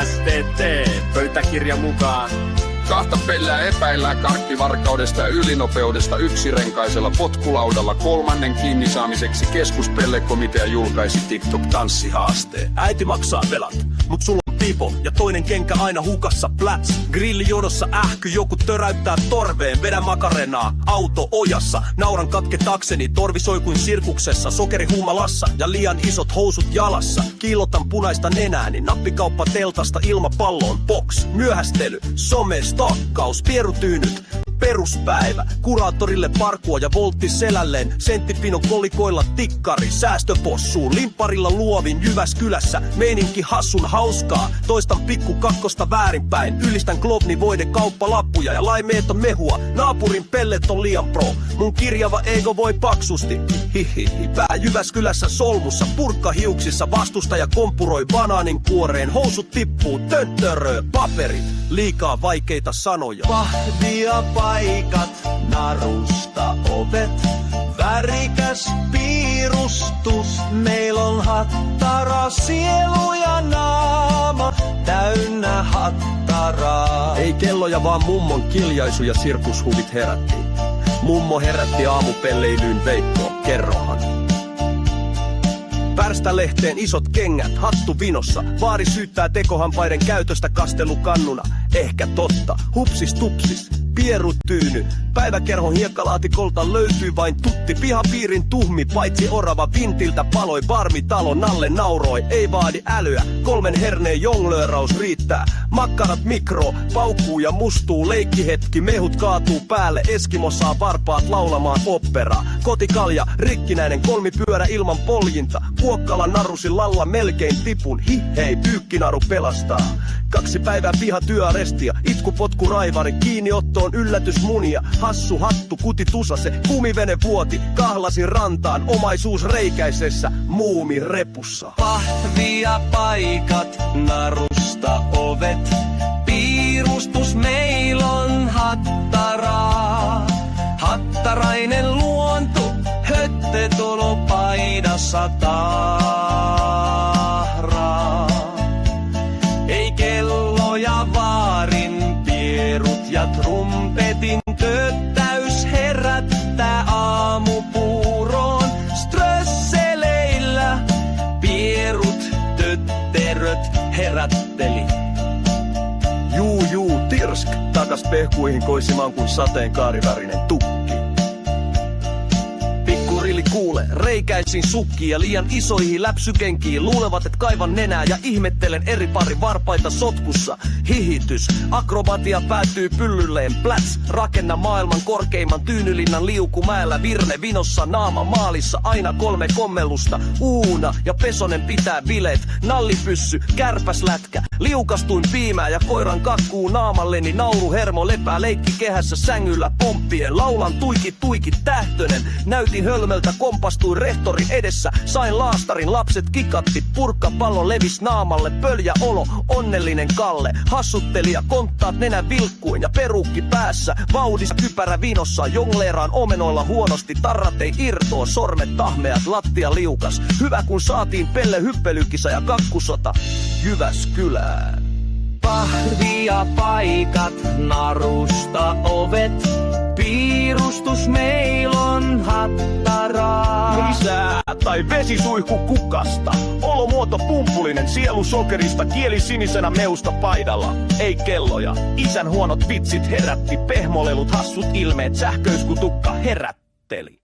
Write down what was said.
STT, pöytäkirja mukaan. Kahta pellää epäillään karkkivarkaudesta ja ylinopeudesta yksirenkaisella potkulaudalla. Kolmannen kiinni saamiseksi keskuspellekomitea julkaisi TikTok-tanssihaasteen. Äiti maksaa velat, mut sulla on pipo ja toinen kenkä aina hukassa plats. Grillijonossa ähky, joku töräyttää torveen, vedä makarenaa, auto ojassa. Nauran katketakseni, torvi soi kuin sirkuksessa, sokeri humalassa ja liian isot housut jalassa. Kiillotan punaista nenääni, nappikauppa teltasta ilmapalloon box. Myöhästely, some, stalkkaus, pierutyynyt. Peruspäivä, kuraattorille parkua ja voltti selälleen. Senttipino kolikoilla tikkari, säästöpossuu. Limpparilla luovin Jyväskylässä, meininki hassun hauskaa. Toistan pikku kakkosta väärinpäin. Ylistän Klovni voide kauppalappuja ja laimeeta mehua. Naapurin pellet on liian pro. Mun kirjava ego voi paksusti. Hihihi, pää Jyväskylässä solmussa. Purkka hiuksissa, vastustaja kompuroi banaanin kuoreen. Housut tippuu, töntörö, paperi. Liikaa vaikeita sanoja. Vahvia paikat, narusta ovet, värikäs piirustus. Meil on hattara, sielu ja naama, täynnä hattaraa. Ei kelloja, vaan mummon kiljaisu ja sirkushuvit herätti. Mummo herätti aamupelleilyyn Veikko, kerrohan. Pärstälehteen isot kengät, hattu vinossa. Vaari syyttää tekohampaiden käytöstä kastelukannuna. Ehkä totta, hupsis tupsis, pierut tyyny. Päiväkerhon hiekkalaatikolta löytyy vain tutti. Pihapiirin tuhmi, paitsi orava vintiltä paloi. Barmitalo nalle nauroi, ei vaadi älyä. 3 herneen jonglööraus riittää. Makkarat mikro, paukkuu ja mustuu. Leikkihetki, mehut kaatuu päälle. Eskimo saa varpaat laulamaan operaa. Kotikalja, rikkinäinen kolmipyörä ilman poljinta. Kuokkala narusi lalla melkein tipun. Hei, pyykkinaru pelastaa. 2 päivää pihatyöarestia, itkupotku raivari, kiinniottoon yllätysmunia. Hassu hattu, kuti tusase, kumivene vuoti, kahlasin rantaan, omaisuus reikäisessä, muumi repussa. Vahvia paikat, narusta ovet, piirustus meil on hattaraa. Hattarainen luonto, höttetolo paidassa tahraa. Ei kello ja vaarin pierut ja trumpetin tööttäys herättää aamupuuroon. Strösseleillä pierut, tötteröt herätteli. Juu, tirsk, takas pehkuihin koisimaan kuin sateenkaarivärinen tukki. Pikkurilli kuule, reikäisin sukkiin ja liian isoihin läpsykenkiin. Luulevat, et kaivan nenää ja ihmettelen eri pari varpaita sotkussa. Hihitys, akrobatia päättyy pyllylleen pläts. Rakenna maailman korkeimman Tyynylinnan liukumäellä. Virne vinossa, naama maalissa, aina 3 kommellusta. Uuna ja Pesonen pitää bileet. Nallipyssy, kärpäslätkä. Liukastuin piimää ja koiran kakkuu naamalleni. Nauru hermo lepää leikki kehässä sängyllä pomppien. Laulan tuiki tähtönen. Näytin hölmöltä, kompastuin rehtorin edessä. Sain laastarin, lapset kikatti. Purkkapallo levis naamalle. Pöljä olo, onnellinen Kalle. Hassuttelija, konttaat nenä vilkkuin ja perukki päässä. Vauhdissa kypärä vinossa, jongleeraan omenoilla huonosti. Tarrat ei irtoa, sormet tahmeat, lattia liukas. Hyvä kun saatiin pelle hyppelykisa ja kakkusota Jyväskylään. Vahvia paikat, narusta ovet, piirustus meil on hattaraa. Lisää tai vesisuihku kukasta. Olomuoto pumpulinen, sielu sokerista, kieli sinisenä meusta paidalla. Ei kelloja, isän huonot vitsit herätti. Pehmolelut, hassut ilmeet, sähköiskutukka herätteli.